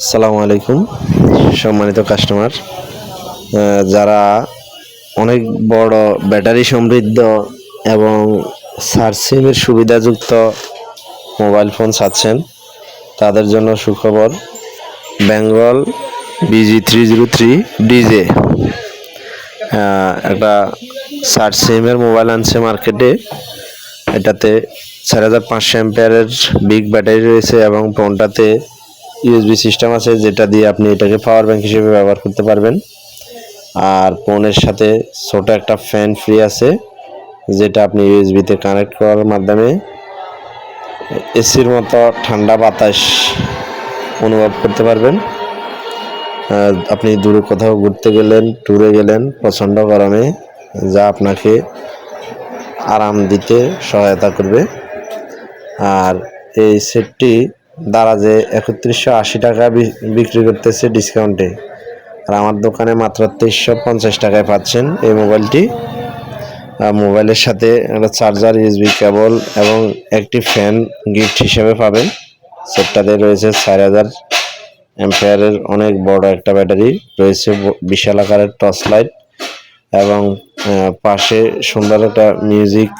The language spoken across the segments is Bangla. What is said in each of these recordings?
আসসালামু আলাইকুম সম্মানিত কাস্টমার, যারা অনেক বড় ব্যাটারি সমৃদ্ধ এবং সার্চ সিমের সুবিধাযুক্ত মোবাইল ফোন চাচ্ছেন তাদের জন্য সুখবর। বেঙ্গল BG303 ডিজে একটা সার্চ সিমের মোবাইল আনছে মার্কেটে। এটাতে 4500 অ্যাম্পিয়ারের বিগ ব্যাটারি রয়েছে এবং ফোনটাতে ইউএসবি সিস্টেম আছে, যেটা দিয়ে আপনি এটাকে পাওয়ার ব্যাংক হিসেবে ব্যবহার করতে পারবেন। আর ফোনের সাথে ছোট একটা ফ্যান ফ্রি আছে, যেটা আপনি ইউএসবিতে কানেক্ট করার মাধ্যমে এসির মতো ঠান্ডা বাতাস অনুভব করতে পারবেন। আপনি দূরে কোথাও ঘুরতে গেলেন, ট্যুরে গেলেন প্রচণ্ড গরমে, যা আপনাকে আরাম দিতে সহায়তা করবে। আর এই সেটটি দারাজে 3180 টাকা বিক্রি করতেছে ডিসকাউন্টে, আর আমার দোকানে মাত্র 2350 টাকায় পাচ্ছেন এই মোবাইলটি। মোবাইলের সাথে একটা চার্জার, ইউএসবি কেবল এবং একটি ফ্যান গিফট হিসেবে পাবেন। সেটটাতে রয়েছে 4000 অ্যাম্পিয়ারের অনেক বড় একটা ব্যাটারি রয়েছে, বিশাল আকারের টর্চ লাইট এবং পাশে সুন্দর একটা মিউজিক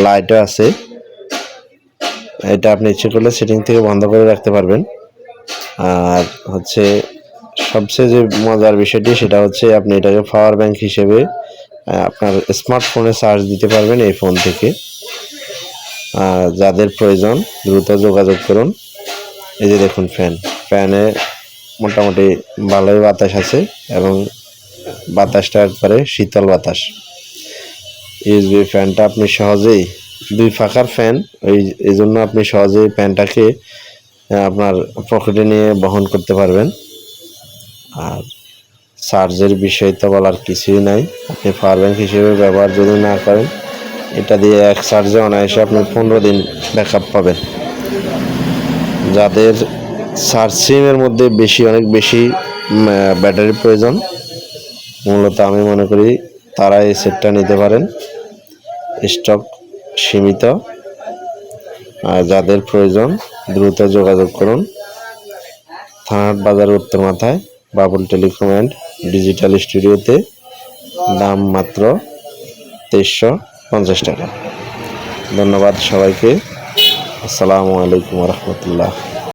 লাইটও আছে। এটা আপনি ইচ্ছে করলে সেটিং থেকে বন্ধ করে রাখতে পারবেন। আর হচ্ছে সবচেয়ে যে মজার বিষয়টি সেটা হচ্ছে আপনি এটাকে পাওয়ার ব্যাংক হিসেবে আপনার স্মার্টফোনে চার্জ দিতে পারবেন এই ফোন থেকে। যাদের প্রয়োজন দ্রুত যোগাযোগ করুন। এই যে দেখুন ফ্যানে মোটামুটি ভালোই বাতাস আছে এবং বাতাসটা একবারে শীতল বাতাস। ইউএসবি ফ্যানটা আপনি সহজেই, দুই ফাঁকার ফ্যান, এই জন্য আপনি সহজেই ফ্যানটাকে আপনার পকেটে নিয়ে বহন করতে পারবেন। আর চার্জের বিষয় তো বলার কিছুই নাই। আপনি পাওয়ার ব্যাংক হিসেবে ব্যবহার যদি না করেন, এটা দিয়ে এক চার্জে অনায়াসে আপনি 15 দিন ব্যাকআপ পাবেন। যাদের সার্চ সিমের মধ্যে অনেক বেশি ব্যাটারির প্রয়োজন, মূলত আমি মনে করি তারা এই সেটটা নিতে পারেন। স্টক সীমিত, আর যাদের প্রয়োজন দ্রুত যোগাযোগ করুন। থানাহাট বাজার উত্তর মাথায় বাবুল টেলিকম অ্যান্ড ডিজিটাল স্টুডিওতে। দাম মাত্র 2350 টাকা। ধন্যবাদ সবাইকে। আসসালামু আলাইকুম রহমতুল্লাহ।